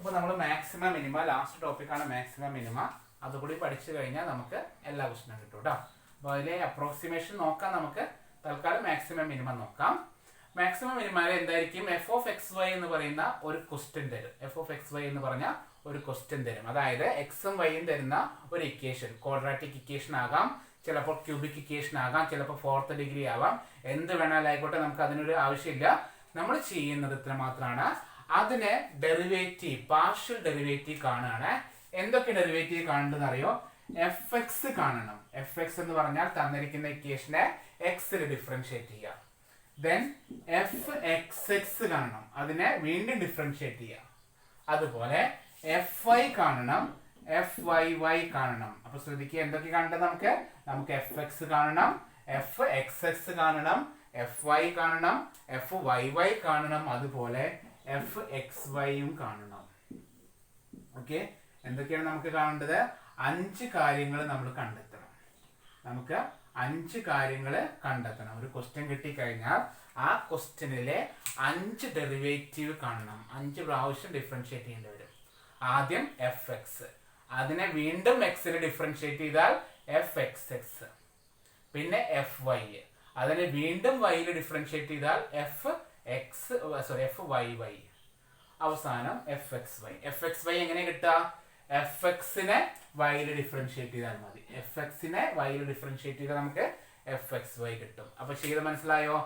അപ്പോൾ നമ്മൾ maximum minima last ടോപ്പിക്കാണ് മാക്സിമം മിനിമ. അതുകൂടി പഠിച്ചു കഴിഞ്ഞാൽ നമുക്ക് എല്ലാ ക്വസ്റ്റനും കിട്ടും കേട്ടോ. അപ്പോൾ അതിലെ അപ്രോക്സിമേഷൻ നോക്കാം. നമുക്ക് തൽക്കാലം മാക്സിമം മിനിമം നോക്കാം. മാക്സിമം മിനിമയിൽ എന്തായിരിക്കും? എഫ് ഓഫ് എക്സ് വൈ എന്ന് പറയുന്ന ഒരു ക്വസ്റ്റ്യൻ തരും. എഫ് ഓഫ് എക്സ് വൈ എന്ന് പറഞ്ഞാൽ ഒരു ക്വസ്റ്റ്യൻ തരും. അതായത് എക്സും വൈയും തരുന്ന ഒരു ഇക്വേഷൻ, ക്വാഡ്രാറ്റിക് ഇക്വേഷൻ ആകാം, ചിലപ്പോൾ ക്യൂബിക് ഇക്വേഷൻ ആകാം, ചിലപ്പോൾ ഫോർത്ത് ഡിഗ്രി ആവാം, എന്ത് വേണമെങ്കിലും ആയിക്കോട്ടെ. നമുക്ക് അതിനൊരു ആവശ്യമില്ല. നമ്മൾ ചെയ്യുന്നത് ഇത്ര മാത്രമാണ്. അതിനെ ഡെറിവേറ്റീവ്, പാർഷ്യൽ ഡെറിവേറ്റീവ് കാണുകയാണ്. എന്തൊക്കെ ഡെറിവേറ്റീവ് കാണേണ്ടതെന്ന് അറിയോ? എഫ് എക്സ് കാണണം. എഫ് എക്സ് എന്ന് പറഞ്ഞാൽ തന്നിരിക്കുന്ന ഇക്വേഷനെ എക്സിൽ ഡിഫറൻഷിയേറ്റ് ചെയ്യുക. ദെൻ എഫ് എക്സ് എക്സ് കാണണം, അതിനെ വീണ്ടും ഡിഫറൻഷിയേറ്റ് ചെയ്യുക. അതുപോലെ എഫ് വൈ കാണണം, എഫ് വൈ വൈ കാണണം. അപ്പൊ ശ്രദ്ധിക്കുക, എന്തൊക്കെ കാണേണ്ടത്? നമുക്ക് എഫ് എക്സ് കാണണം, എഫ് എക്സ് എക്സ് കാണണം, എഫ് വൈ കാണണം, എഫ് വൈ വൈ കാണണം, അതുപോലെ എഫ് എക്സ് വൈയും കാണണം. ഓക്കെ, എന്തൊക്കെയാണ് നമുക്ക് കാണേണ്ടത്? 5 കാര്യങ്ങൾ നമ്മൾ കണ്ടെത്തണം. നമുക്ക് 5 കാര്യങ്ങൾ കണ്ടെത്തണം. ഒരു ക്വസ്റ്റ്യൻ കിട്ടിക്കഴിഞ്ഞാൽ ആ ക്വസ്റ്റ്യനിലെ 5 ഡെറിവേറ്റീവ് കാണണം. 5 പ്രാവശ്യം ഡിഫറൻഷിയേറ്റ് ചെയ്യേണ്ടി വരും. ആദ്യം എഫ് എക്സ്, അതിനെ വീണ്ടും എക്സിൽ ഡിഫറൻഷിയേറ്റ് ചെയ്താൽ എഫ് എക്സ് എക്സ്. പിന്നെ എഫ് വൈ, അതിനെ വീണ്ടും വൈയിൽ ഡിഫറൻഷിയേറ്റ് ചെയ്താൽ എഫ് വൈ വൈ. അവസാനം f x y. F x y എങ്ങനെ കിട്ടുക? എഫ് എക്സിനെ വൈയിൽ ഡിഫറൻഷിയേറ്റ് ചെയ്താൽ മതി. എഫ് എക്സിനെ വൈയിൽ ഡിഫറൻഷിയേറ്റ് ചെയ്താൽ നമുക്ക് എഫ് എക്സ് വൈ കിട്ടും. അപ്പൊ ചെയ്ത് മനസ്സിലായോ?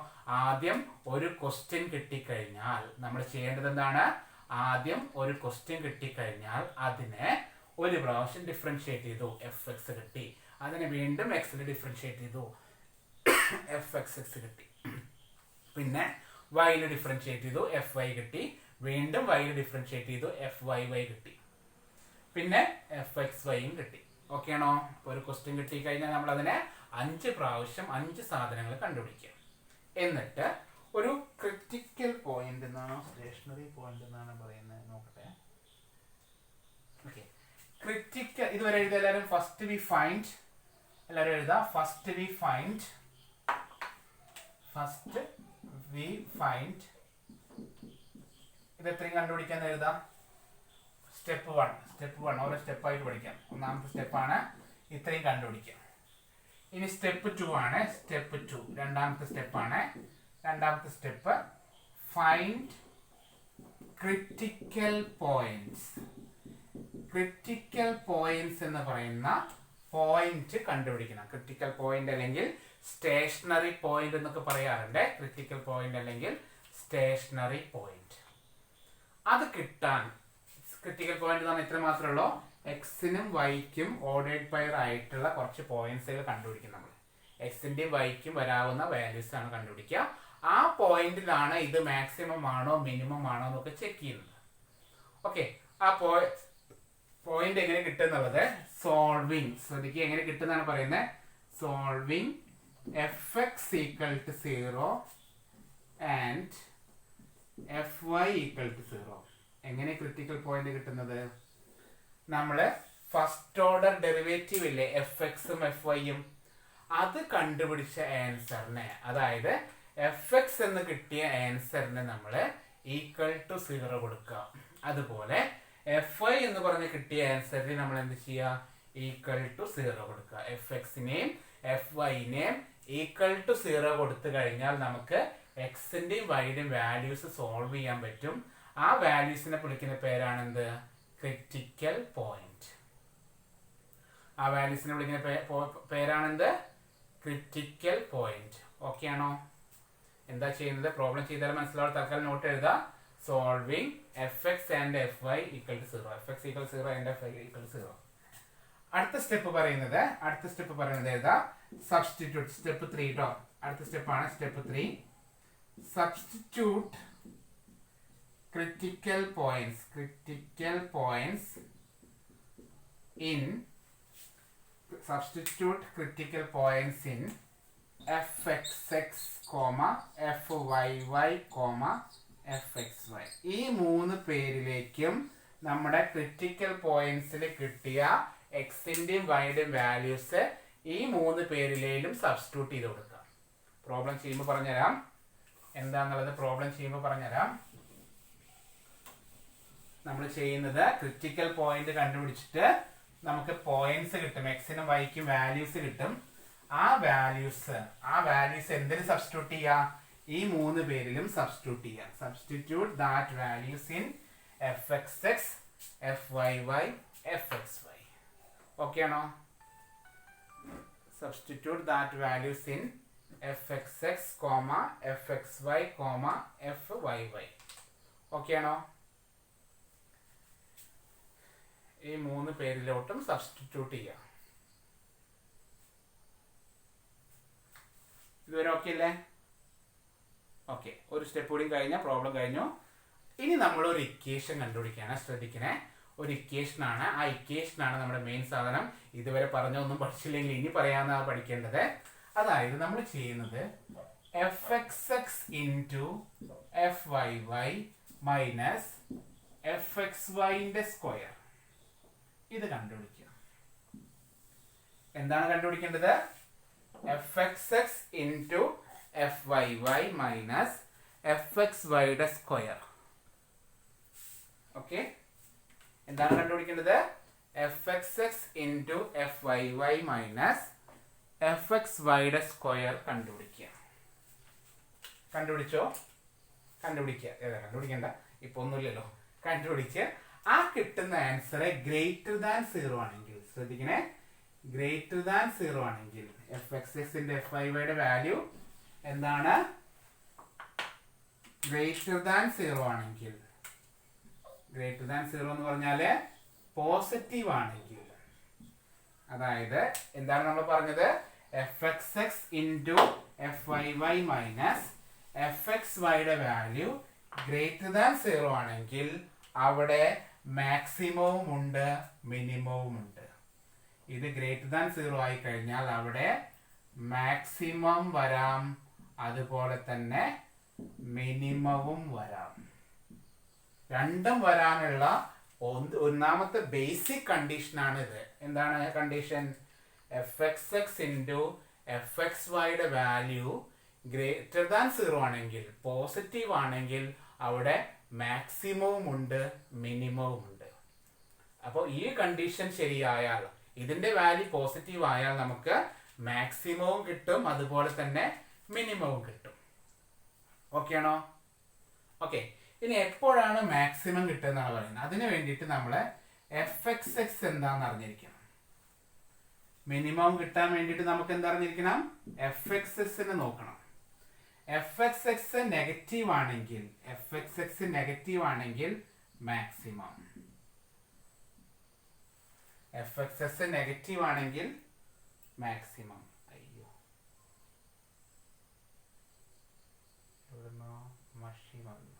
ആദ്യം ഒരു ക്വസ്റ്റ്യൻ കിട്ടിക്കഴിഞ്ഞാൽ നമ്മൾ ചെയ്യേണ്ടത് എന്താണ്? ആദ്യം ഒരു ക്വസ്റ്റ്യൻ കിട്ടിക്കഴിഞ്ഞാൽ അതിനെ ഒരു പ്രാവശ്യം ഡിഫറൻഷിയേറ്റ് ചെയ്തു, എഫ് എക്സ് കിട്ടി. അതിനെ വീണ്ടും എക്സിൽ ഡിഫറൻഷിയേറ്റ് ചെയ്തു, എഫ് എക്സ് എക്സ് കിട്ടി. പിന്നെ വൈയിൽ ഡിഫറൻഷിയേറ്റ് ചെയ്തു, എഫ് വൈ കിട്ടി. വീണ്ടും വൈയിൽ ഡിഫറൻഷിയേറ്റ് ചെയ്തു, എഫ് വൈ വൈ കിട്ടി. പിന്നെ എഫ് എക്സ് വൈയും കിട്ടി. ഓക്കെ ആണോ? അപ്പോൾ ഒരു ക്വസ്റ്റ്യൻ കിട്ടിക്കഴിഞ്ഞാൽ നമ്മൾ അതിനെ 5 പ്രാവശ്യം 5 സാധനങ്ങൾ കണ്ടുപിടിക്കുക. എന്നിട്ട് ഒരു ക്രിറ്റിക്കൽ പോയിന്റ് എന്നാണോ സ്റ്റേഷനറി പോയിന്റ് എന്നാണ് പറയുന്നത്, നോക്കട്ടെ. ഓക്കെ, ക്രിറ്റിക്കൽ ഇതുവരെ എഴുതാം എല്ലാവരും. ഫസ്റ്റ് വി ഫൈൻഡ്, എല്ലാവരും എഴുതാം. ഫസ്റ്റ് വി ഫൈൻഡ് ഇത് എത്രയും കണ്ടുപിടിക്കാൻ എഴുതാം. സ്റ്റെപ്പ് 1 ഓരോ സ്റ്റെപ്പായിട്ട് പഠിക്കാം. ഒന്നാമത്തെ സ്റ്റെപ്പാണ് ഇത്രയും കണ്ടുപിടിക്കാം. ഇനി സ്റ്റെപ്പ് 2 ആണ്. സ്റ്റെപ്പ് 2 രണ്ടാമത്തെ സ്റ്റെപ്പാണ്. രണ്ടാമത്തെ step find critical points. Critical points എന്ന് പറയുന്ന പോയിന്റ് കണ്ടുപിടിക്കണം. ക്രിറ്റിക്കൽ പോയിന്റ് അല്ലെങ്കിൽ സ്റ്റേഷനറി പോയിന്റ് എന്നൊക്കെ പറയാറുണ്ട്. ക്രിറ്റിക്കൽ പോയിന്റ് അല്ലെങ്കിൽ സ്റ്റേഷനറി പോയിന്റ്. അത് കിട്ടാൻ ക്രിറ്റിക്കൽ പോയിന്റ് എന്ന് പറഞ്ഞാൽ ഇത്ര മാത്രമേ ഉള്ളൂ. എക്സിനും വൈക്കും ഓർഡേഡ് പെയർ ആയിട്ടുള്ള കുറച്ച് പോയിന്റ്സുകൾ കണ്ടുപിടിക്കും. നമ്മൾ എക്സിന്റെയും വൈക്കും വരാവുന്ന വാല്യൂസ് ആണ് കണ്ടുപിടിക്കുക. ആ പോയിന്റിലാണ് ഇത് മാക്സിമം ആണോ മിനിമം ആണോ എന്നൊക്കെ ചെക്ക് ചെയ്യുന്നത്. ഓക്കെ, ആ പോയിന്റ് എങ്ങനെ കിട്ടുന്നുള്ളത് സോൾവിങ്. ശ്രദ്ധിക്കുക, എങ്ങനെ കിട്ടുന്നതാണ് പറയുന്നത്. Solving f x equal to 0 and f y equal to 0. എങ്ങനെ ക്രിറ്റിക്കൽ പോയിന്റ് കിട്ടുന്നത്? നമ്മൾ ഫസ്റ്റ് ഓർഡർ ഡെറിവേറ്റീവ് ഇല്ലേ, എഫ് എക്സും എഫ് വൈയും, അത് കണ്ടുപിടിച്ച ആൻസറിനെ, അതായത് എഫ് എക്സ് എന്ന് കിട്ടിയ ആൻസറിനെ നമ്മൾ ഈക്വൽ ടു 0 കൊടുക്കുക. അതുപോലെ എഫ് വൈ എന്ന് പറഞ്ഞ് കിട്ടിയ ആൻസറിന് നമ്മൾ എന്ത് ചെയ്യുക? ഈക്വൽ ടു 0 കൊടുക്കുക. എഫ് എക്സിനെയും എഫ് വൈനെയും ഈക്വൽ ടു 0 കൊടുത്തു കഴിഞ്ഞാൽ നമുക്ക് എക്സിന്റെയും വൈയുടെയും വാല്യൂസ് സോൾവ് ചെയ്യാൻ പറ്റും. ആ വാല്യൂസിനെ വിളിക്കുന്ന പേരാണ് എന്ത്? Critical point. ആ വാല്യൂസിനെ വിളിക്കുന്ന പേരാണെന്ത്? Critical point. ഓക്കെ ആണോ? എന്താ ചെയ്യുന്നത്? പ്രോബ്ലം ചെയ്താൽ മനസ്സിലാവും. തൽക്കാലം നോട്ട് എഴുതാം. Solving f x and f y equal to 0. F x equal 0 and f y equal 0. അടുത്ത സ്റ്റെപ്പ് പറയുന്നത് ഏതാ? സബ്സ്റ്റിറ്റ്യൂട്ട്. സ്റ്റെപ്പ് 3 കേട്ടോ. അടുത്ത സ്റ്റെപ്പാണ് step 3. Substitute critical points in substitute critical points in fxx, fyy, fxy. ഈ 3 പേരിലേക്കും നമ്മുടെ critical പോയിന്റ്സിൽ കിട്ടിയ എക്സിന്റെയും വൈയുടെയും values ഈ 3 പേരിലേലും സബ്സ്റ്റിറ്റ്യൂട്ട് ചെയ്ത് കൊടുക്കാം. പ്രോബ്ലം ചെയ്യുമ്പോൾ പറഞ്ഞുതരാം എന്താന്നുള്ളത്. പ്രോബ്ലം ചെയ്യുമ്പോൾ പറഞ്ഞുതരാം. നമ്മൾ ചെയ്യുന്നത് ക്രിറ്റിക്കൽ പോയിന്റ് കണ്ടുപിടിച്ചിട്ട് നമുക്ക് പോയിന്റ്സ് കിട്ടും, എക്സിനും വൈക്കും വാല്യൂസ് കിട്ടും. ആ വാല്യൂസ് എന്തിന് സബ്സ്റ്റിറ്റ്യൂട്ട് ചെയ്യാം? ഈ മൂന്ന് പേരിലും സബ്സ്റ്റിറ്റ്യൂട്ട് ചെയ്യാം. Substitute that values in fxx, fyy, fxy. Okay ആണോ? Substitute that values in fxx, fxy, fyy. Okay ആണോ? ഈ മൂന്ന് പേരിലോട്ടും സബ്സ്റ്റിറ്റ്യൂട്ട് ചെയ്യാം. ഇതുവരെ ഓക്കെ അല്ലേ? ഓക്കെ, ഒരു സ്റ്റെപ്പ് കൂടി കഴിഞ്ഞ പ്രോബ്ലം കഴിഞ്ഞു. ഇനി നമ്മൾ ഒരു ഇക്വേഷൻ കണ്ടുപിടിക്കാണ്. ശ്രദ്ധിക്കണേ, ഒരു ഇക്വേഷനാണ്. ആ ഇക്വേഷനാണ് നമ്മുടെ മെയിൻ സാധനം. ഇതുവരെ പറഞ്ഞൊന്നും പഠിച്ചില്ലെങ്കിൽ ഇനി പറയാമെന്നാണ് പഠിക്കേണ്ടത്. അതായത് നമ്മൾ ചെയ്യുന്നത് fxx ഇൻറ്റു fyy മൈനസ് fxyന്റെ സ്ക്വയർ. ഇത് കണ്ടുപിടിക്കുക. എന്താണ് കണ്ടുപിടിക്കേണ്ടത്? fxx ഇൻറ്റു fyy മൈനസ് fxyയുടെ സ്ക്വയർ. ഓക്കെ, എന്താണ് കണ്ടുപിടിക്കേണ്ടത്? fxx ഇൻറ്റു fyy മൈനസ് fxyയുടെ സ്ക്വയർ കണ്ടുപിടിക്കുക. കണ്ടുപിടിച്ചോ? കണ്ടുപിടിക്കുക. ഏതാ കണ്ടുപിടിക്കണ്ട, ഇപ്പൊ ഒന്നുമില്ലല്ലോ. കണ്ടുപിടിച്ച് ആ കിട്ടുന്ന ആൻസർ ഗ്രേറ്റർ ദാൻ 0 ആണെങ്കിൽ, ശ്രദ്ധിക്കണേ, ഗ്രേറ്റർ ദാൻ 0 ആണെങ്കിൽ fxxന്റെ fyyയുടെ വാല്യൂ എന്താണ്? ഗ്രേറ്റർ ദാൻ 0 ആണെങ്കിൽ, ഗ്രേറ്റർ ദാൻ 0 എന്ന് പറഞ്ഞാല് പോസിറ്റീവ് ആണെങ്കിൽ, അതായത് എന്താണ് നമ്മൾ പറഞ്ഞത്? fxx ഇൻറ്റു fyy മൈനസ് fxyയുടെ വാല്യൂ ഗ്രേറ്റർ ദാൻ 0 ആണെങ്കിൽ അവിടെ മാക്സിമവും ഉണ്ട്, മിനിമവും ഉണ്ട്. ഇത് ഗ്രേറ്റർ ദാൻ 0 ആയി കഴിഞ്ഞാൽ അവിടെ മാക്സിമം വരാം, അതുപോലെ തന്നെ മിനിമവും വരാം. രണ്ടും വരാനുള്ള ഒന്നാമത്തെ ബേസിക് കണ്ടീഷനാണ് ഇത്. എന്താണ് കണ്ടീഷൻ? fxx ഇൻറ്റു fxyയുടെ വാല്യൂ ഗ്രേറ്റർ ദാൻ 0 ആണെങ്കിൽ, പോസിറ്റീവ് ആണെങ്കിൽ അവിടെ മാക്സിമവും ഉണ്ട്, മിനിമവും ഉണ്ട്. അപ്പോൾ ഈ കണ്ടീഷൻ ശരിയായാൽ, ഇതിന്റെ വാല്യൂ പോസിറ്റീവ് ആയാൽ നമുക്ക് മാക്സിമവും കിട്ടും, അതുപോലെ തന്നെ മിനിമവും കിട്ടും. ഓക്കെ ആണോ? ഓക്കെ, ഇനി എപ്പോഴാണ് മാക്സിമം കിട്ടുന്നതാണ് പറയുന്നത്. അതിന് വേണ്ടിയിട്ട് നമ്മൾ fxx എന്താണെന്ന് അറിഞ്ഞിരിക്കണം. മിനിമം കിട്ടാൻ വേണ്ടിയിട്ട് നമുക്ക് എന്തറിഞ്ഞിരിക്കണം? fxx നോക്കണം. fxx നെഗറ്റീവ് ആണെങ്കിൽ, fxx നെഗറ്റീവ് ആണെങ്കിൽ മാക്സിമം, fxx നെഗറ്റീവ് ആണെങ്കിൽ മാക്സിമം. അയ്യോ, മഷി വന്നു.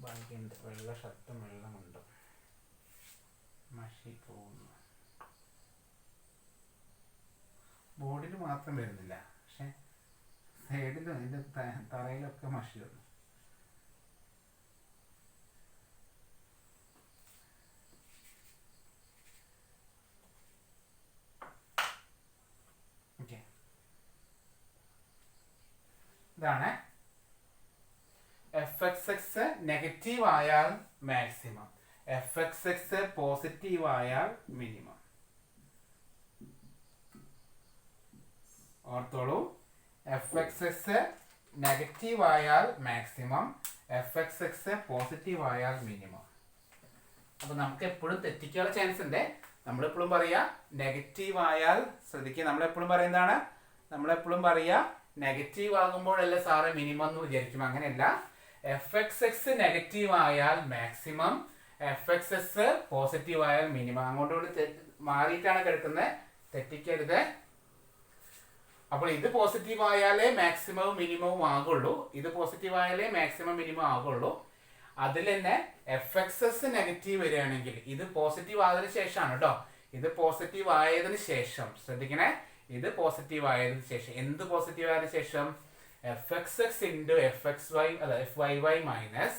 ഭാഗ്യമുണ്ട്, വെള്ള ഷർട്ടും വെള്ളമുണ്ട്. മഷി പോകുന്നു. ബോർഡിൽ മാത്രം വരുന്നില്ല, പക്ഷെ സൈഡിലും അതിൻ്റെ തറയിലൊക്കെ മഷി വന്നു. ഓക്കെ, ഇതാണ് fxx നെഗറ്റീവ് ആയാൽ മാക്സിമം, fxx പോസിറ്റീവ് ആയാൽ മിനിമം. ഓർത്തോളൂ, fxx നെഗറ്റീവ് ആയാൽ മാക്സിമം, fxx പോസിറ്റീവ് ആയാൽ മിനിമം. അപ്പൊ നമുക്ക് എപ്പോഴും തെറ്റിക്കാനുള്ള ചാൻസ് ഉണ്ട്. നമ്മളെപ്പോഴും പറയാ നെഗറ്റീവ് ആയാൽ, ശ്രദ്ധിക്കുക, നമ്മളെപ്പോഴും പറയുന്നതാണ്, നമ്മളെപ്പോഴും പറയാ നെഗറ്റീവ് ആകുമ്പോഴല്ലേ സാറ് മിനിമം എന്ന് വിചാരിക്കും. അങ്ങനെയല്ല, fxx നെഗറ്റീവ് ആയാൽ മാക്സിമം, fxx പോസിറ്റീവ് ആയാൽ മിനിമം. അങ്ങോട്ടുകൂടി മാറിയിട്ടാണ് കിടക്കുന്നത്, തെറ്റിക്കരുത്. അപ്പോൾ ഇത് പോസിറ്റീവ് ആയാലേ മാക്സിമവും മിനിമവും ആകുള്ളൂ, ഇത് പോസിറ്റീവ് ആയാലേ മാക്സിമം മിനിമം ആകുള്ളൂ. അതിൽ തന്നെ fxx നെഗറ്റീവ് വരികയാണെങ്കിൽ, ഇത് പോസിറ്റീവ് ആയതിനു ശേഷമാണ് കേട്ടോ, ഇത് പോസിറ്റീവ് ആയതിനു ശേഷം, ശ്രദ്ധിക്കണേ, ഇത് പോസിറ്റീവ് ആയതിനു ശേഷം. എന്ത് പോസിറ്റീവ് ആയതിനു ശേഷം? fxx ഇൻറ്റു fxy അല്ല fyy മൈനസ്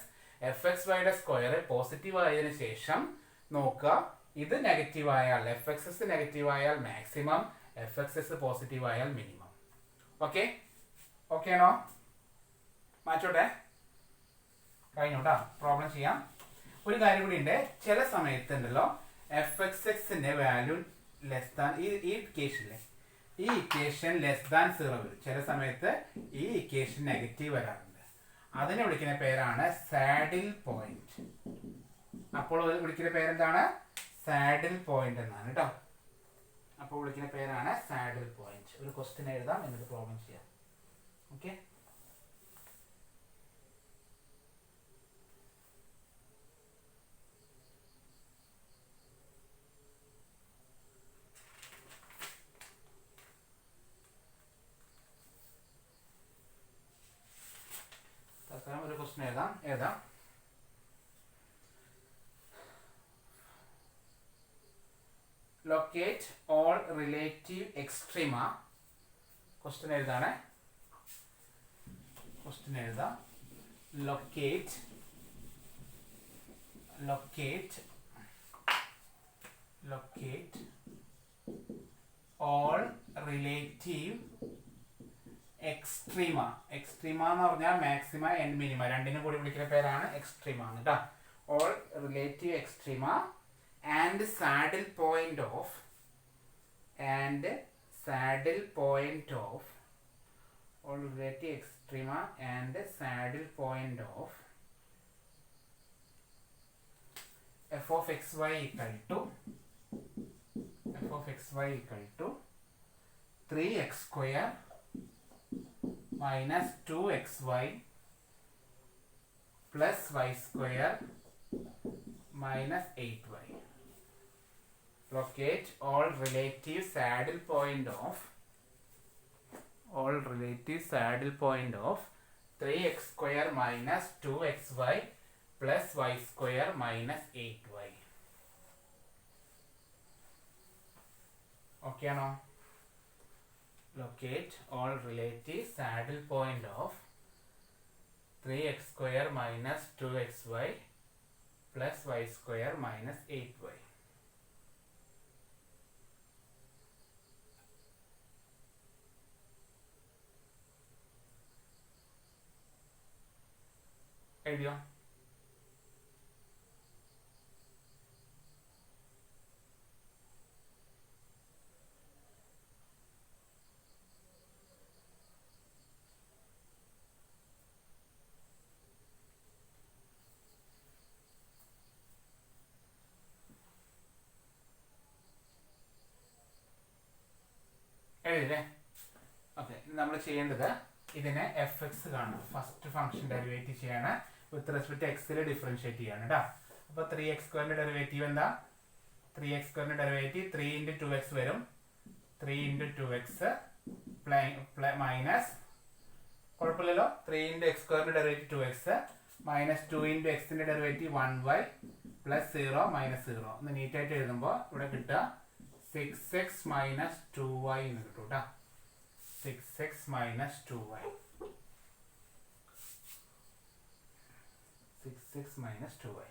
fxyയുടെ സ്ക്വയർ പോസിറ്റീവ് ആയതിനു ശേഷം നോക്കുക, ഇത് നെഗറ്റീവ് ആയാൽ, fxx നെഗറ്റീവ് ആയാൽ മാക്സിമം, fxx പോസിറ്റീവ് ആയാൽ മിനിമം. ഓക്കെ, ഓക്കെ ആണോ? മാറ്റോട്ടെ, കഴിഞ്ഞു കേട്ടോ. പ്രോബ്ലം ചെയ്യാം. ഒരു കാര്യം കൂടി ഉണ്ട്, ചില സമയത്ത് ഉണ്ടല്ലോ എഫ് എക്സ് എക്സിന്റെ വാല്യൂ ലെസ് ദാൻ ഈ ഇക്വേഷനിലെ ഈ ഇക്വേഷൻ ലെസ് ദാൻ 0 വരും. ചില സമയത്ത് ഈ ഇക്വേഷൻ നെഗറ്റീവ് വരാറുണ്ട്. അതിനെ വിളിക്കുന്ന പേരാണ് സാഡിൽ പോയിന്റ്. അപ്പോൾ വിളിക്കുന്ന പേരെന്താണ്? സാഡിൽ പോയിന്റ് എന്നാണ് കേട്ടോ. അപ്പോൾ വിളിക്കുന്ന പേരാണ് സാഡിൽ പോയിന്റ്. ഒരു ക്വസ്റ്റ്യൻ എഴുതാം, എന്നിട്ട് പ്രോബ്ലം ചെയ്യാം. ഓക്കെ, ഒരു ക്വസ്റ്റ്യൻ എഴുതാം. Locate all relative extrema. Question എഴുതാം. Locate all relative extrema. Extrema എന്ന് പറഞ്ഞാൽ മാക്സിമ ആൻഡ് മിനിമ രണ്ടിനും കൂടി വിളിക്കുന്ന പേരാണ് എക്സ്ട്രീമ കേട്ടോ. All relative extrema and saddle point of all relative extrema and saddle point of f of xy equal to 3x square minus 2xy plus y square minus 8y. Locate all relative saddle point of 3x square minus 2xy plus y square minus 8y. Okay ആണോ? Locate all relative saddle point of 3x square minus 2xy plus y square minus 8y. എഴുതിയോ? എഴുതില്ലേ? Okay, നമ്മൾ ചെയ്യേണ്ടത് ഇതിനെ F X കാണണം. First function derivative ചെയ്യാണ്, with respect എക്സിൽ differentiate ചെയ്യാണ് കേട്ടോ. അപ്പോൾ 3x സ്ക്വയറിന്റെ ഡെറിവേറ്റീവ് എന്താ? 3x സ്ക്വയറിന്റെ ഡെറിവേറ്റീവ് 3 × 2x വരും. 3 × 2x മൈനസ്, കുഴപ്പമില്ലല്ലോ, 3 × x സ്ക്വയറിന്റെ ഡെറിവേറ്റീവ് 2x മൈനസ് 2 × x-ന്റെ ഡെറിവേറ്റീവ് 1y പ്ലസ് 0 മൈനസ് 0. ഒന്ന് നീറ്റായിട്ട് എഴുതുമ്പോൾ ഇവിടെ കിട്ടുക 6x മൈനസ് 2y എന്ന് കിട്ടും കേട്ടോ. 6x minus 2y. 6x minus 2y.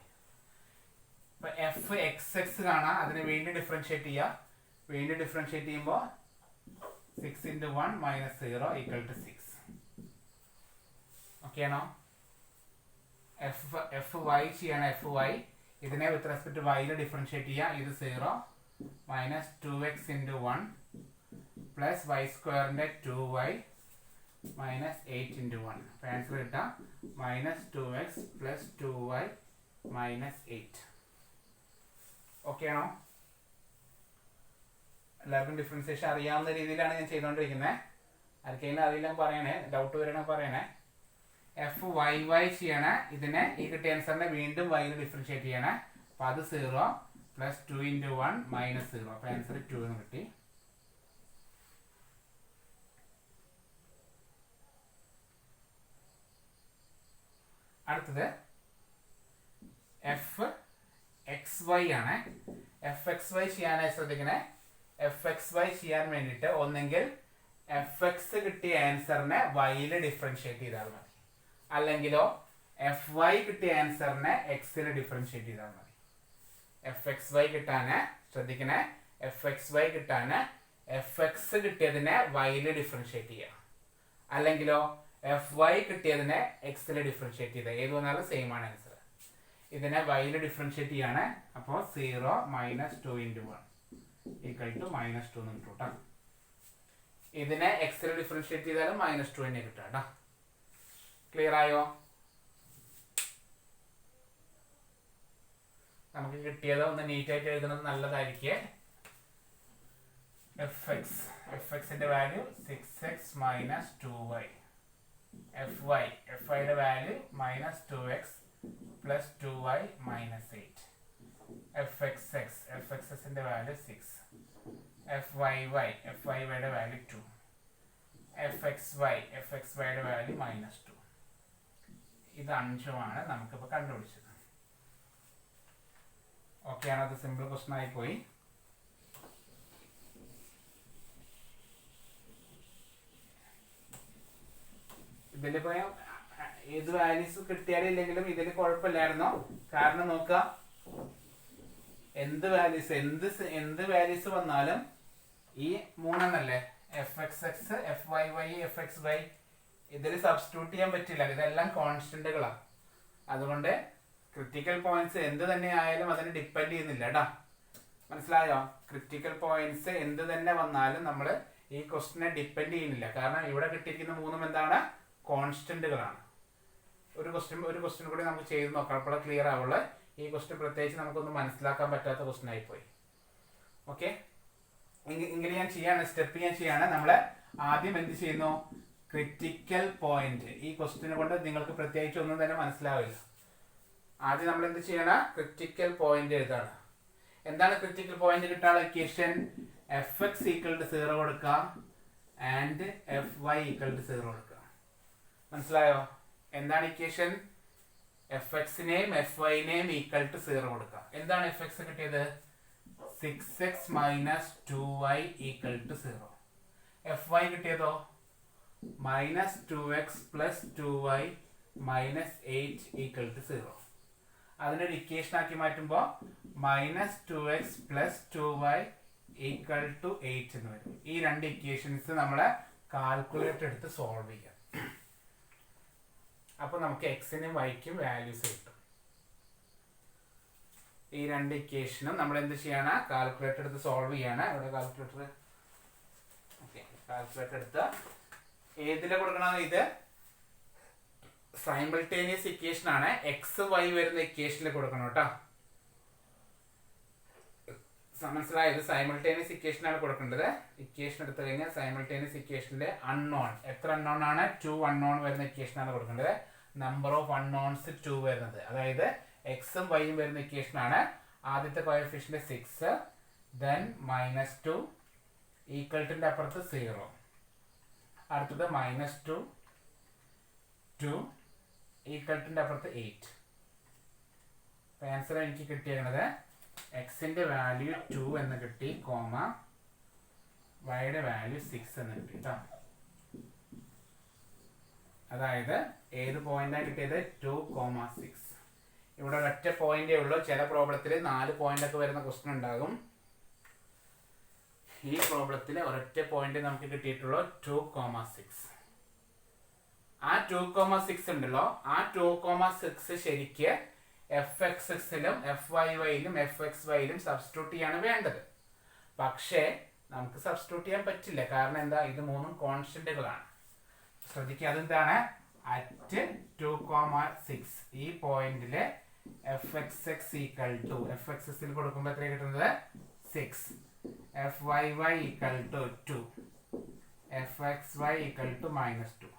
അപ്പൊ എഫ് എക്സ് എക്സ് കാണാം, അതിനെ വീണ്ടും ഡിഫറൻഷിയേറ്റ് ചെയ്യുക. വീണ്ടും ഡിഫറൻഷിയേറ്റ് ചെയ്യുമ്പോൾ 6 × 1 മൈനസ് 0 ഈക്വൽ ടു 6. ഓക്കെ ആണോ? എഫ് വൈ ചെയ്യണം. എഫ് വൈ ഇതിനെ വിത്ത് റെസ്പെക്ട് വൈയിൽ ഡിഫറൻഷിയേറ്റ് ചെയ്യുക. ഇത് 0 മൈനസ് 2x × 1 പ്ലസ് വൈ സ്ക്വയറിന്റെ 2y മൈനസ് 8 × 1. അപ്പോൾ ആൻസർ കിട്ടാം minus 2x plus 2y minus 8. Okay ആണോ? എല്ലാവർക്കും ഡിഫറൻസിയേഷൻ അറിയാവുന്ന രീതിയിലാണ് ഞാൻ ചെയ്തുകൊണ്ടിരിക്കുന്നത്. ആർക്കെങ്കിലും അറിയില്ല പറയണേ, ഡൗട്ട് വരണ പറയണേ. എഫ് വൈ വൈ ചെയ്യണേ. ഇതിനെ ഈ കിട്ടിയ ആൻസറിനെ വീണ്ടും വൈയിൽ ഡിഫറൻഷിയേറ്റ് ചെയ്യണേ. അപ്പോൾ അത് 0 പ്ലസ് 2 × 1 മൈനസ് 0. അപ്പോൾ ആൻസർ 2 എന്ന് കിട്ടി. അടുത്തത് എഫ് എക്സ് വൈ ആണ്. എഫ് എക്സ് വൈ ചെയ്യാനായി ശ്രദ്ധിക്കണേ. എഫ് എക്സ് വൈ ചെയ്യാൻ വേണ്ടിയിട്ട് ഒന്നെങ്കിൽ എഫ് എക്സ് കിട്ടിയ ആൻസറിനെ വൈയിൽ ഡിഫറൻഷിയേറ്റ് ചെയ്താൽ മതി, അല്ലെങ്കിലോ എഫ് വൈ കിട്ടിയ ആൻസറിനെ എക്സിൽ ഡിഫറൻഷിയേറ്റ് ചെയ്താൽ മതി. എഫ് എക്സ് വൈ കിട്ടാന് ശ്രദ്ധിക്കണേ. എഫ് എക്സ് വൈ കിട്ടാന് എഫ് എക്സ് കിട്ടിയതിനെ വൈയിൽ ഡിഫറൻഷിയേറ്റ് ചെയ്യുക, അല്ലെങ്കിലോ എഫ് വൈ കിട്ടിയതിനെ എക്സിൽ ഡിഫറൻഷിയേറ്റ് ചെയ്ത ഏത് വന്നാലും സെയിം ആണ് ആൻസർ. ഇതിനെ വൈയിൽ ഡിഫറൻഷിയേറ്റ് ചെയ്യാണ്. അപ്പോൾ 0 - 2 × 1 = -2 എന്ന് കിട്ടും കേട്ടോ. ഇതിനെ എക്സിൽ ഡിഫറൻഷിയേറ്റ് ചെയ്താലും -2 തന്നെ കിട്ടുക കേട്ടോ. ക്ലിയർ ആയോ? നമുക്ക് കിട്ടിയത് ഒന്ന് നീറ്റായിട്ട് എഴുതുന്നത് നല്ലതായിരിക്കും. എഫ്എക്സിന്റെ വാല്യൂ 6x - 2y. എഫ്ഐയുടെ വാല്യൂ -2x + 2y - 8. എഫ്എക്സിന്റെ വാല്യൂ 6. എഫ്ഐയുടെ വാല്യൂ 2. എഫ്എക്സ്വൈയുടെ വാല്യൂ -2. ഇത് അംശമാണ് നമുക്കിപ്പോൾ കണ്ടുപിടിച്ചത്. ഓക്കെ ആണ്? അത് സിമ്പിൾ ക്വസ്റ്റൻ ആയി പോയി. ഇതിലിപ്പോ ഏത് വാല്യൂസ് കിട്ടിയാലും ഇല്ലെങ്കിലും ഇതിൽ കുഴപ്പമില്ലായിരുന്നോ? കാരണം നോക്കുക, എന്ത് വാല്യൂസ് വന്നാലും ഈ മൂന്നെണ്ണല്ലേ, fxx, fyy, fxy, ഇതിൽ സബ്സ്റ്റിറ്റ്യൂട്ട് ചെയ്യാൻ പറ്റില്ല. ഇതെല്ലാം കോൺസ്റ്റന്റുകളാണ്. അതുകൊണ്ട് ക്രിട്ടിക്കൽ പോയിന്റ്സ് എന്ത് തന്നെ ആയാലും അതിന് ഡിപ്പെൻഡ് ചെയ്യുന്നില്ല കേട്ടോ. മനസ്സിലായോ? ക്രിട്ടിക്കൽ പോയിന്റ്സ് എന്ത് തന്നെ വന്നാലും നമ്മൾ ഈ ക്വസ്റ്റിനെ ഡിപ്പെൻഡ് ചെയ്യുന്നില്ല. കാരണം ഇവിടെ കിട്ടിയിരിക്കുന്ന മൂന്നും എന്താണ്? കോൺസ്റ്റന്റുകളാണ്. ഒരു ക്വസ്റ്റ്യൻ കൂടി നമുക്ക് ചെയ്ത് നോക്കാം, അപ്പോൾ ക്ലിയർ ആവുള്ളൂ. ഈ ക്വസ്റ്റ്യൻ പ്രത്യേകിച്ച് നമുക്കൊന്നും മനസ്സിലാക്കാൻ പറ്റാത്ത ക്വസ്റ്റ്യൻ ആയിപ്പോയി. ഓക്കെ, ഇങ്ങനെ സ്റ്റെപ്പ് ഞാൻ ചെയ്യാണ്. നമ്മൾ ആദ്യം എന്ത് ചെയ്യുന്നു? Critical point. ഈ ക്വസ്റ്റ്യനെ കൊണ്ട് നിങ്ങൾക്ക് പ്രത്യേകിച്ച് ഒന്നും തന്നെ മനസ്സിലാവില്ല. ആദ്യം നമ്മൾ എന്ത് ചെയ്യണം? ക്രിട്ടിക്കൽ പോയിന്റ് എഴുതാണ്. എന്താണ് ക്രിട്ടിക്കൽ പോയിന്റ് കിട്ടാനുള്ള ഇക്വേഷൻ? fx = 0 കൊടുക്കുക ആൻഡ് fy = 0 കൊടുക്കുക. മനസ്സിലായോ? എന്താണ് ഇക്വേഷൻ? fxനെയും fyനെയും = 0 കൊടുക്കുക. എന്താണ് fx കിട്ടിയത്? 6x - 2y = 0. fy കിട്ടിയതോ? -2x + 2y - 8 = 0. അതിനൊരു ഇക്വേഷൻ ആക്കി മാറ്റുമ്പോൾ -2x + 2y = 8 എന്ന് വരും. ഈ രണ്ട് ഇക്വേഷൻസ് നമ്മളെ കാൽക്കുലേറ്റർ എടുത്ത് സോൾവ് ചെയ്യാം. അപ്പോൾ നമുക്ക് എക്സിനും വൈക്കും വാല്യൂസ് കിട്ടും. ഈ രണ്ട് ഇക്വേഷനും നമ്മൾ എന്ത് ചെയ്യാണ്? കാൽക്കുലേറ്റർ എടുത്ത് സോൾവ് ചെയ്യാണ്. ഇവിടെ കാൽക്കുലേറ്റർ എടുത്ത് ഏതിലെ കൊടുക്കണം? ഇത് സൈമിൾട്ടേനിയസ് ഇക്വേഷൻ ആണ്. എക്സ് വൈ വരുന്ന ഇക്വേഷനിൽ കൊടുക്കണം കേട്ടോ. മനസ്സിലായത്? സൈമിൾട്ടേനിയസ് ഇക്വേഷൻ ആണ് കൊടുക്കേണ്ടത്. ഇക്വേഷൻ എടുത്തു കഴിഞ്ഞാൽ സൈമിൾട്ടേനിയസ് ഇക്വേഷനിലെ അൺനോൺ, എത്ര അൺനോൺ ആണ്? 2 അൺനോൺ വരുന്ന ഇക്വേഷൻ ആണ് കൊടുക്കേണ്ടത്. നമ്പർ ഓഫ് അൺനോൺസ് 2 വരുന്നത്, അതായത് എക്സും വൈയും വരുന്ന ഇക്വേഷൻ ആണ്. ആദ്യത്തെ കോഎഫിഷ്യന്റ് 6, then -2 ഈക്വൽറ്റിന്റെ അപ്പുറത്ത് 0, അടുത്തത് -2, 2 ഈക്വൽറ്റിന്റെ അപ്പുറത്ത് 8. ആൻസർ എനിക്ക് കിട്ടിയത് എക്സിന്റെ വാല്യൂ 2 എന്ന് കിട്ടി, കോമ വൈയുടെ വാല്യൂ 6 എന്ന് കിട്ടി കേട്ടോ. അതായത് ഏത് പോയിന്റാണ് കിട്ടിയത്? 2,6. ഇവിടെ ഒരൊറ്റ പോയിന്റേ ഉള്ളൂ. ചില പ്രോബ്ലത്തിൽ 4 പോയിന്റ് ഒക്കെ വരുന്ന ക്വസ്റ്റ്യൻ ഉണ്ടാകും. ഈ പ്രോബ്ലത്തിൽ ഒരൊറ്റ പോയിന്റ് നമുക്ക് കിട്ടിയിട്ടുള്ളൂ 2,6. ആ 2,6 ഉണ്ടല്ലോ, ആ 2,6 ശരിക്ക് fxx-ലും fyy-ലും fxy-ലും സബ്സ്റ്റിറ്റ്യൂട്ട് ചെയ്യാണ് വേണ്ടത്. പക്ഷേ നമുക്ക് സബ്സ്റ്റിറ്റ്യൂട്ട് ചെയ്യാൻ പറ്റില്ല. കാരണം എന്താ? ഇത് മൂന്നും കോൺസ്റ്റന്റുകളാണ്. ശ്രദ്ധിക്കുക, അതെന്താണ്? അറ്റ് 2,6 ഈ പോയിന്റില് fxx കൊടുക്കുമ്പോൾ എത്ര കിട്ടുന്നത്? 6. fyy = 2, fxy = -2.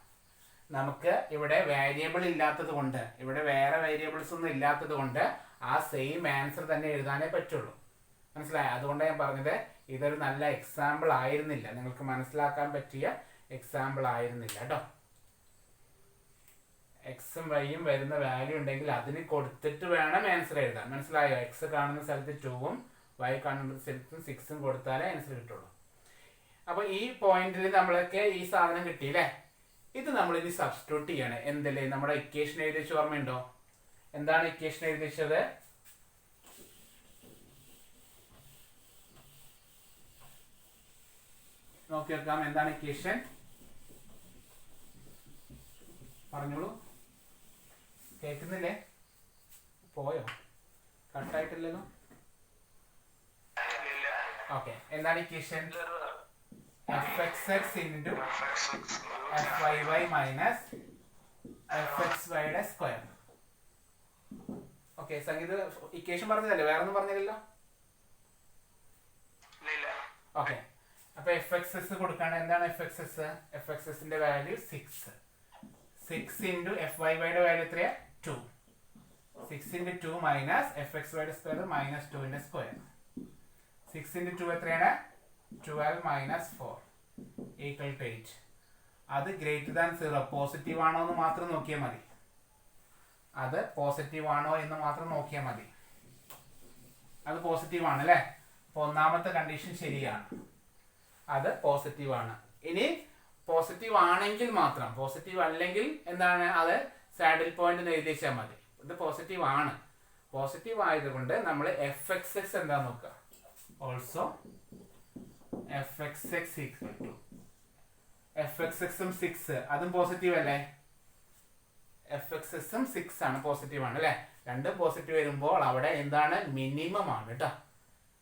നമുക്ക് ഇവിടെ വേരിയബിൾ ഇല്ലാത്തത് കൊണ്ട്, ഇവിടെ വേറെ വേരിയബിൾസ് ഒന്നും ഇല്ലാത്തത് കൊണ്ട് ആ സെയിം ആൻസർ തന്നെ എഴുതാനേ പറ്റുള്ളൂ. മനസ്സിലായോ? അതുകൊണ്ടാണ് ഞാൻ പറഞ്ഞത് ഇതൊരു നല്ല എക്സാമ്പിൾ ആയിരുന്നില്ല, നിങ്ങൾക്ക് മനസ്സിലാക്കാൻ പറ്റിയ എക്സാമ്പിൾ ആയിരുന്നില്ല കേട്ടോ. എക്സും വൈയും വരുന്ന വാല്യൂ ഉണ്ടെങ്കിൽ അതിന് കൊടുത്തിട്ട് വേണം ആൻസർ എഴുതാൻ. മനസ്സിലായോ? എക്സ് കാണുന്ന സ്ഥലത്ത് 2ഉം വൈ കാണുന്ന സ്ഥലത്തും 6ഉം കൊടുത്താലേ ആൻസർ കിട്ടുള്ളൂ. അപ്പൊ ഈ പോയിന്റിൽ നമ്മളൊക്കെ ഈ സാധനം കിട്ടിയില്ലേ? ഇത് നമ്മൾ ഇനി സബ്സ്റ്റിറ്റ്യൂട്ട് ചെയ്യണേ. എന്തല്ലേ നമ്മുടെ ഇക്വേഷൻ എഴുതി വെച്ച് ഓർമ്മയുണ്ടോ? എന്താണ് ഇക്വേഷൻ എഴുതി വെച്ചത്? നോക്കി വെക്കാം. എന്താണ് ഇക്വേഷൻ? പറഞ്ഞോളൂ. കേൾക്കുന്നില്ലേ? പോയോ? കട്ടായിട്ടില്ലല്ലോ. ഓക്കെ, എന്താണ് equation? fxx into fyy minus fxy യുടെ സ്ക്വയർ. ഓക്കെ, സംഗീത ഇക്വേഷൻ പറഞ്ഞതല്ലേ, വേറെ ഒന്നും പറഞ്ഞില്ലല്ലോ. ഓക്കെ, അപ്പൊ fxx കൊടുക്കാണ്. എന്താണ് fxx? fxxന്റെ വാല്യൂ 6. 6 into fyy യുടെ വാല്യൂ എത്രയാ? 2. 6 into 2 മൈനസ് fxy യുടെ സ്ക്വയർ മൈനസ് 2 ന്റെ സ്ക്വയർ. 6 into 2 എത്രയാണ്? 12 മൈനസ് 4 ഈക്വൽ ടു 8. അത് ഗ്രേറ്റർ ദാൻ 0 പോസിറ്റീവ് ആണോ എന്ന് മാത്രം നോക്കിയാൽ മതി. അത് പോസിറ്റീവ് ആണോ എന്ന് മാത്രം നോക്കിയാൽ മതി. അത് പോസിറ്റീവ് ആണ് അല്ലേ? അപ്പോൾ ഒന്നാമത്തെ കണ്ടീഷൻ ശരിയാണ്, അത് പോസിറ്റീവ് ആണ്. ഇനി പോസിറ്റീവ് ആണെങ്കിൽ മാത്രം, പോസിറ്റീവ് അല്ലെങ്കിൽ എന്താണ്, അത് സാഡിൽ പോയിന്റ് എഴുതി വെച്ചാൽ മതി. ഇത് പോസിറ്റീവ് ആണ്. പോസിറ്റീവ് ആയതുകൊണ്ട് നമ്മൾ fxx എന്താ നോക്കുക. ഓൾസോ fxx ഈക്വൽ ടു fxxും 6, അതും പോസിറ്റീവ് അല്ലേ? fxxും 6 ആണ്, പോസിറ്റീവ് ആണ് അല്ലേ? രണ്ടും പോസിറ്റീവ് വരുമ്പോൾ അവിടെ എന്താണ്? മിനിമം ആണ് കേട്ടോ.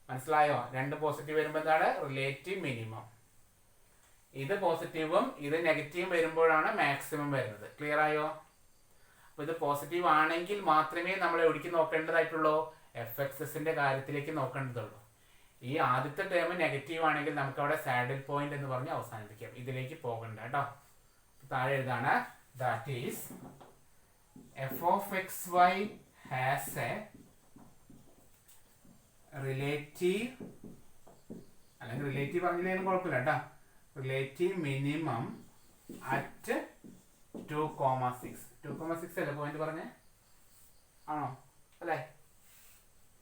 മനസ്സിലായോ? രണ്ട് പോസിറ്റീവ് വരുമ്പോൾ എന്താണ്? Relative minimum. ഇത് പോസിറ്റീവും ഇത് നെഗറ്റീവും വരുമ്പോഴാണ് മാക്സിമം വരുന്നത്. ക്ലിയർ ആയോ? അപ്പൊ ഇത് പോസിറ്റീവ് ആണെങ്കിൽ മാത്രമേ നമ്മൾ എവിടേക്ക് നോക്കേണ്ടതായിട്ടുള്ളൂ? fxxന്റെ കാര്യത്തിലേക്ക് നോക്കേണ്ടതുള്ളൂ. ഈ ആദ്യത്തെ ടേം നെഗറ്റീവ് ആണെങ്കിൽ നമുക്ക് അവിടെ സാഡിൽ പോയിന്റ് എന്ന് പറഞ്ഞ് അവസാനിപ്പിക്കാം. ഇതിലേക്ക് പോകണ്ട കേട്ടോ. താഴെ എഴുതാണ്, that is f of xy has a relative, അല്ലെങ്കിൽ റിലേറ്റീവ് പറഞ്ഞില്ലെങ്കിലും കുഴപ്പമില്ല കേട്ടോ, റിലേറ്റീവ് മിനിമം അറ്റ് 2,6. 2,6 അല്ലേ പോയിന്റ് പറഞ്ഞേ? ആണോ? അല്ലേ?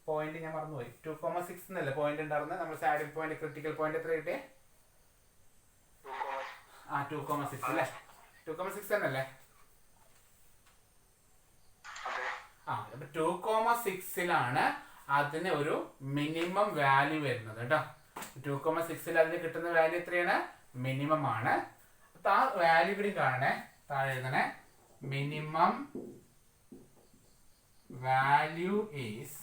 പോയിന്റ് ഞാൻ മറന്നുപോയി. 2,6 എന്നല്ലേ പോയിന്റ് ഉണ്ടായിരുന്നത്? നമ്മൾ സാഡിൽ പോയിന്റ് ക്രിട്ടിക്കൽ പോയിന്റ് എത്ര കിട്ടിയേ? 2,6 അല്ലേ? 2,6 എന്നല്ലേ? അപ്പൊ 2,6ലാണ് അതിന് ഒരു മിനിമം വാല്യൂ വരുന്നത് കേട്ടോ. 2,6ൽ അതിന് കിട്ടുന്ന വാല്യൂ എത്രയാണ്? മിനിമം ആണ്. ആ വാല്യൂ കൂടി കാണണേ. താഴെ എഴുതണേ, minimum value is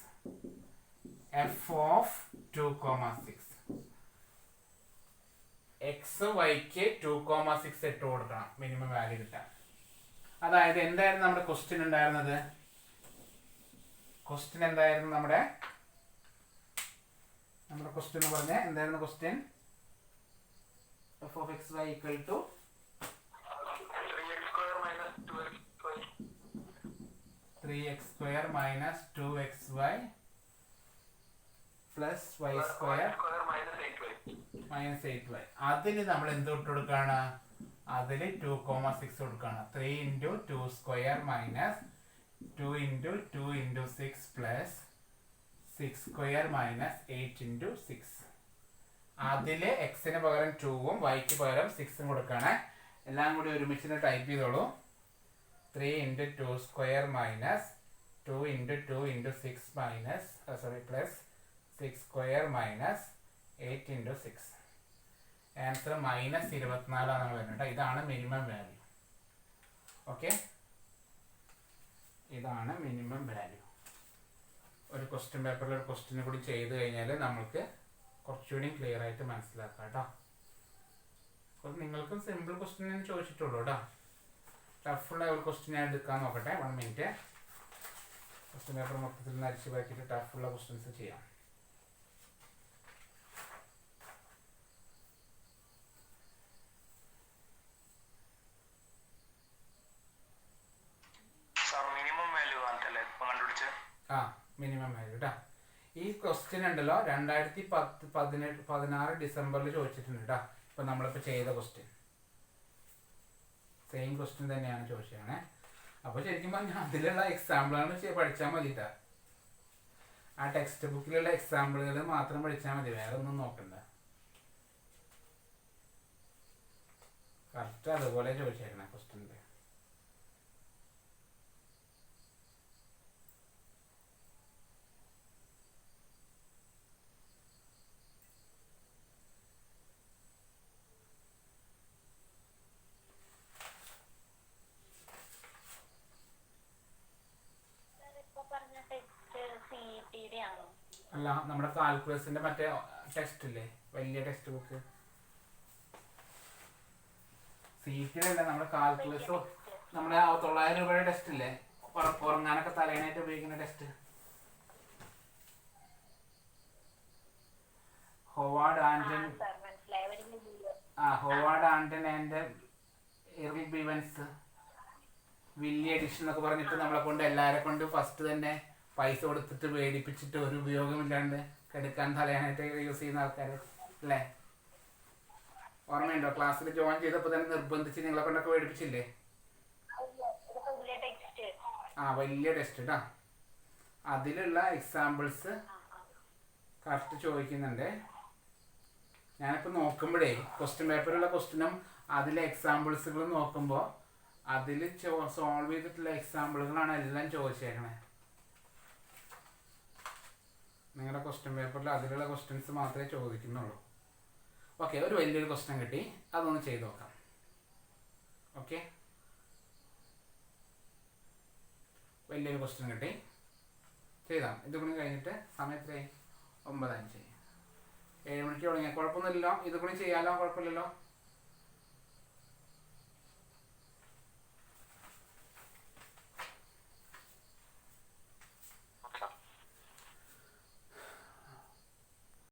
f of 2,6. x yക്ക് 2,6 ഇട്ട് കൊടുക്കണം മിനിമം വാല്യൂ കിട്ടാൻ. അതായത് എന്തായിരുന്നു നമ്മുടെ ക്വസ്റ്റ്യൻ ഉണ്ടായിരുന്നത്? ക്വസ്റ്റ്യൻ എന്തായിരുന്നു നമ്മുടെ ക്വസ്റ്റ്യൻ എന്ന് പറഞ്ഞാൽ എന്തായിരുന്നു question? f of x y equal to 3x square minus 2xy plus y square minus 8y. അതിന് നമ്മൾ എന്ത് ഇട്ട് കൊടുക്കാണ്? അതിൽ 2,6 കൊടുക്കാണ്. 3 into 2 square minus 2 into 2 into 6 plus 6 square minus 8 into 6. അതിൽ എക്സിന് പകരം 2ഉം വൈക്ക് പകരം 6ഉം കൊടുക്കാണ്. എല്ലാം കൂടി ഒരുമിച്ച് ടൈപ്പ് ചെയ്തോളൂ. 3 into 2 square minus 2 into 2 into 6 minus plus 6 square minus 8 into 6. Answer -24 വരുന്നത്. ഇതാണ് മിനിമം വാല്യൂ. ഓക്കെ, ഇതാണ് മിനിമം വാല്യൂ. ഒരു ക്വസ്റ്റ്യൻ പേപ്പറിൽ ഒരു ക്വസ്റ്റ്യൻ കൂടി ചെയ്ത് കഴിഞ്ഞാൽ നമുക്ക് കുറച്ചുകൂടി ക്ലിയർ ആയിട്ട് മനസ്സിലാക്കാം കേട്ടോ. അപ്പോൾ നിങ്ങൾക്കും സിമ്പിൾ ക്വസ്റ്റ്യൻ ഞാൻ ചോദിച്ചിട്ടുള്ളൂ കേട്ടോ. ടഫുള്ള ഒരു ക്വസ്റ്റ്യൻ ഞാൻ എടുക്കാൻ നോക്കട്ടെ. 1 മിനിറ്റ്. ക്വസ്റ്റ്യൻ പേപ്പർ മൊത്തത്തിൽ നിന്ന് അരിച്ചു പാക്കിയിട്ട് ടഫുള്ള ക്വസ്റ്റ്യൻസ് ചെയ്യാം. മിനിമം വാല്യൂ കേട്ടോ. ഈ ക്വസ്റ്റ്യൻ ഉണ്ടല്ലോ 2016 ഡിസംബറിൽ ചോദിച്ചിട്ടുണ്ട് കേട്ടോ. ഇപ്പം നമ്മളിപ്പോൾ ചെയ്ത ക്വസ്റ്റ്യൻ സെയിം ക്വസ്റ്റ്യൻ തന്നെയാണ് ചോദിച്ചത്. അപ്പോൾ ശരിക്കും പറഞ്ഞാൽ അതിലുള്ള എക്സാമ്പിളാണ് പഠിച്ചാൽ മതി കേട്ടോ. ആ ടെക്സ്റ്റ് ബുക്കിലുള്ള എക്സാമ്പിളുകൾ മാത്രം പഠിച്ചാൽ മതി, വേറെ ഒന്നും നോക്കണ്ട. കറക്റ്റ് അതുപോലെ ചോദിച്ചേക്കണം ക്വസ്റ്റ്യൻ്റെ. അല്ല, നമ്മുടെ കാൽക്കുലസിന്റെ മറ്റേ ടെക്സ്റ്റ് ഇല്ലേ, വലിയ ടെക്സ്റ്റ് ബുക്ക്. സീറ്റിലല്ല, നമ്മുടെ കാൽക്കുലസ്, നമ്മുടെ 900 രൂപയുടെ ടെസ്റ്റ് ഇല്ലേ, ഉറങ്ങാനൊക്കെ തലേനായിട്ട് ഉപയോഗിക്കുന്ന ടെസ്റ്റ്. ഹോവാർഡ് ആൻഡൻ and Irwin Bivens Wiley edition എന്നൊക്കെ പറഞ്ഞിട്ട് നമ്മളെ കൊണ്ട് എല്ലാവരെ കൊണ്ട് ഫസ്റ്റ് തന്നെ പൈസ കൊടുത്തിട്ട് മേടിപ്പിച്ചിട്ട് ഒരു ഉപയോഗമില്ലാണ്ട് എടുക്കാൻ തലയാനായിട്ട് യൂസ് ചെയ്യുന്ന ആൾക്കാർ അല്ലേ? ഓർമ്മയുണ്ടോ? ക്ലാസ്സിൽ ജോയിൻ ചെയ്തപ്പോൾ തന്നെ നിർബന്ധിച്ച് നിങ്ങളെ കൊണ്ടൊക്കെ മേടിപ്പിച്ചില്ലേ? വലിയ ടെസ്റ്റ് കേട്ടോ. അതിലുള്ള എക്സാമ്പിൾസ് കറക്റ്റ് ചോദിക്കുന്നുണ്ട്. ഞാനിപ്പോൾ നോക്കുമ്പോഴേ ക്വസ്റ്റ്യൻ പേപ്പറിലുള്ള ക്വസ്റ്റ്യനും അതിലെ എക്സാമ്പിൾസുകളും നോക്കുമ്പോൾ അതിൽ സോൾവ് ചെയ്തിട്ടുള്ള എക്സാമ്പിളുകളാണ് എല്ലാം ചോദിച്ചേക്കണേ. നിങ്ങളുടെ ക്വസ്റ്റ്യൻ പേപ്പറിൽ അതിലുള്ള ക്വസ്റ്റ്യൻസ് മാത്രമേ ചോദിക്കുന്നുള്ളൂ. ഓക്കെ, ഒരു വലിയൊരു ക്വസ്റ്റ്യൻ കിട്ടി, അതൊന്ന് ചെയ്ത് നോക്കാം. ഓക്കെ, വലിയൊരു ക്വസ്റ്റ്യൻ കിട്ടി, ചെയ്താം. ഇതുകൂടി കഴിഞ്ഞിട്ട് സമയത്രയായി? 9:05. 7 മണിക്ക് തുടങ്ങിയാൽ കുഴപ്പമൊന്നുമില്ലല്ലോ? ഇതുകൂടി ചെയ്യാലോ? കുഴപ്പമില്ലല്ലോ?